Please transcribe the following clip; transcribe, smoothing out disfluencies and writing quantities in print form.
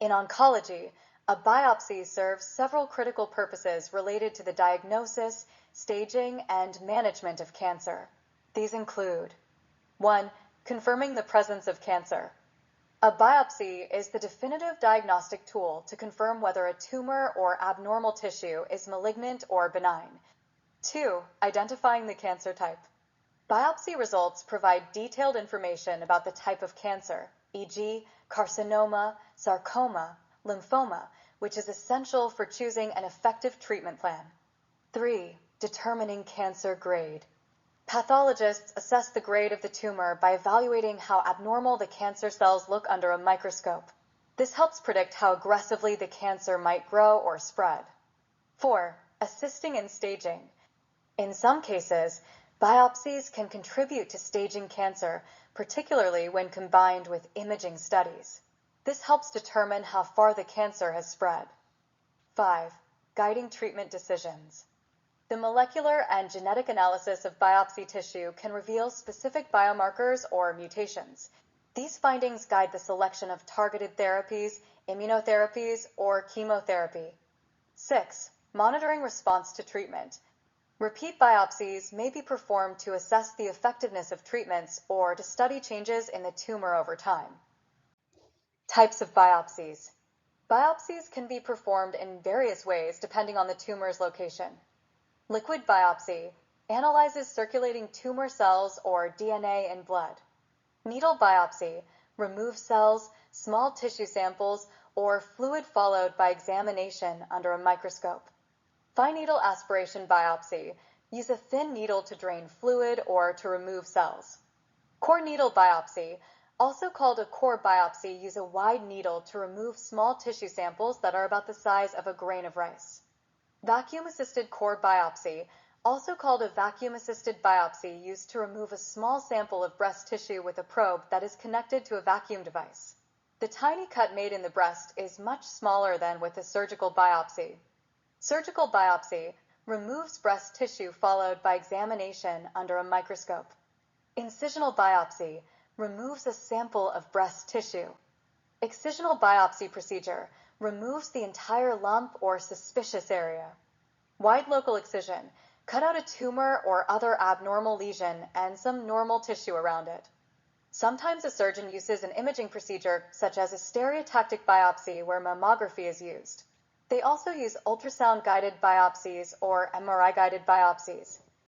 In oncology, a biopsy serves several critical purposes related to the diagnosis, staging, and management of cancer. These include 1. Confirming the presence of cancer. A biopsy is the definitive diagnostic tool to confirm whether a tumor or abnormal tissue is malignant or benign. 2. Identifying the cancer type. Biopsy results provide detailed information about the type of cancer, e.g., carcinoma, sarcoma, lymphoma, which is essential for choosing an effective treatment plan. 3. Determining cancer grade. Pathologists assess the grade of the tumor by evaluating how abnormal the cancer cells look under a microscope. This helps predict how aggressively the cancer might grow or spread. 4. Assisting in staging. In some cases, biopsies can contribute to staging cancer, particularly when combined with imaging studies. This helps determine how far the cancer has spread. 5. Guiding treatment decisions. The molecular and genetic analysis of biopsy tissue can reveal specific biomarkers or mutations. These findings guide the selection of targeted therapies, immunotherapies, or chemotherapy. 6. Monitoring response to treatment. Repeat biopsies may be performed to assess the effectiveness of treatments or to study changes in the tumor over time. Types of biopsies. Biopsies can be performed in various ways depending on the tumor's location. Liquid biopsy analyzes circulating tumor cells or DNA in blood. Needle biopsy removes cells, small tissue samples, or fluid followed by examination under a microscope. Fine needle aspiration biopsy use a thin needle to drain fluid or to remove cells. Core needle biopsy, also called a core biopsy, use a wide needle to remove small tissue samples that are about the size of a grain of rice. Vacuum-assisted core biopsy, also called a vacuum-assisted biopsy, used to remove a small sample of breast tissue with a probe that is connected to a vacuum device. The tiny cut made in the breast is much smaller than with a surgical biopsy. Surgical biopsy removes breast tissue followed by examination under a microscope. Incisional biopsy removes a sample of breast tissue. Excisional biopsy procedure removes the entire lump or suspicious area. Wide local excision cut out a tumor or other abnormal lesion and some normal tissue around it. Sometimes a surgeon uses an imaging procedure such as a stereotactic biopsy where mammography is used. They also use ultrasound-guided biopsies or MRI-guided biopsies.